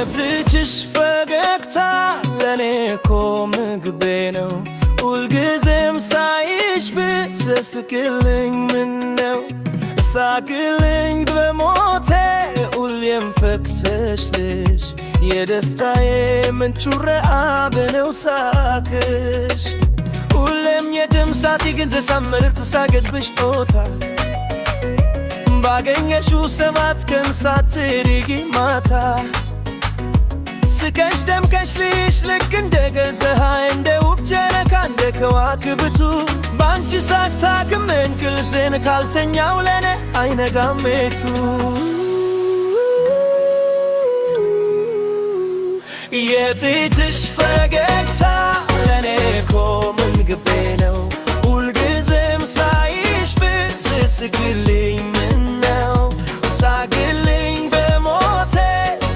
የብትችሽ ፈገግታ ለኔ እኮ ምግቤ ነው ሁልጊዜም ሳይሽ ብትስቅልኝ ምነው ሳቅልኝ በሞቴ ሁሌም ፈክተሽልሽ የደስታዬ ምንጩ ረአብ ነው ሳቅሽ ሁሌም የድምሳቴ ግን ዘሳመርር ተሳገድብሽ ጦታ ባገኘሽው ሰባት ቀን ሳትርቂ ማታ ስቀሽ ደምቀሽልሽ ልክ እንደ ገፀሐይ እንደ ውብ ጨረቃ እንደ ከዋክብቱ ባንቺ ሳቅ ታክሜ እንቅልፌን ካልተኛው ለኔ አይነጋም ሌቱ የፊትሽ ፈገግታ ለኔ እኮ ምግቤ ነው ሁልጊዜም ሳይሽ ብትስቅልኝ ምነው ሳቅልኝ በሞቴ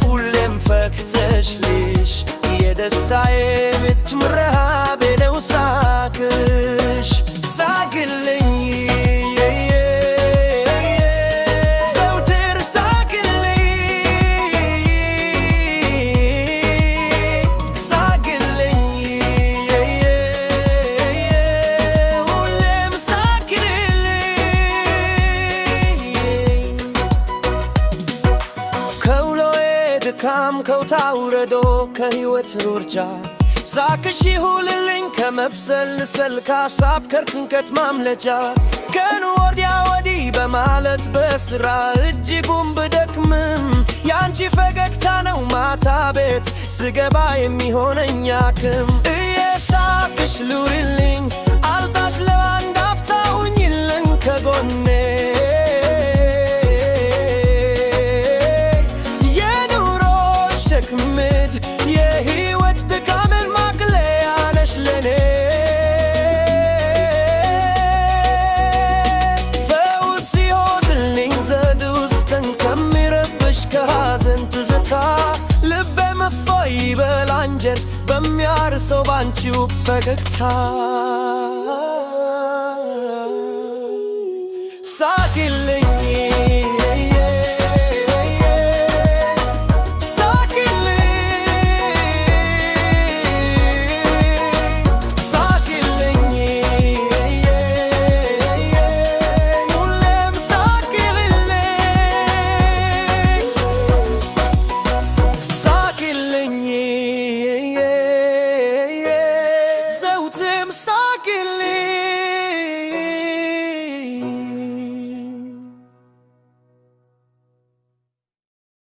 ሁሌም ፈክተሽልሽ የደስታዬ ምንጭ ረሃቤ ነው ሳቅሽ ሳቅልኝ ዘውትር ሳቅልኝ ሳቅልኝ ሁሌም ሳቅልኝ ከውሎዬ ድካም ከውጣ ውረዶ ከሕይወት ሩርጃ ሳቅሽ ይሁንልኝ ከመብሰልሰል ከሐሳብ ከጭንቀት ማምለጫ ቀኑ ወዲያ ወዲህ በማለት በሥራ እጅጉን ብደክምም ያንቺ ፈገግታ ነው ማታ ቤት ስገባ የሚሆነኝ አክም እየሳቅሽ ኑሪልኝ አልጣሽ ለአንድ አፍታ ሁኚልኝ ከጎኔ የኑሮ ሸክምት የሕይወት ድካሜን ማቅለያ ነሽ ለኔ ፈውስ ሲሆንልኝ ዘዴ ውስጥን ከሚረብሽ ከሐዘን ትዝታ ልቤ እፎይ ይበል አንጀት በሚያርሰው ባንቺው ፈገግታ ሳቅልኝ I'm sorry.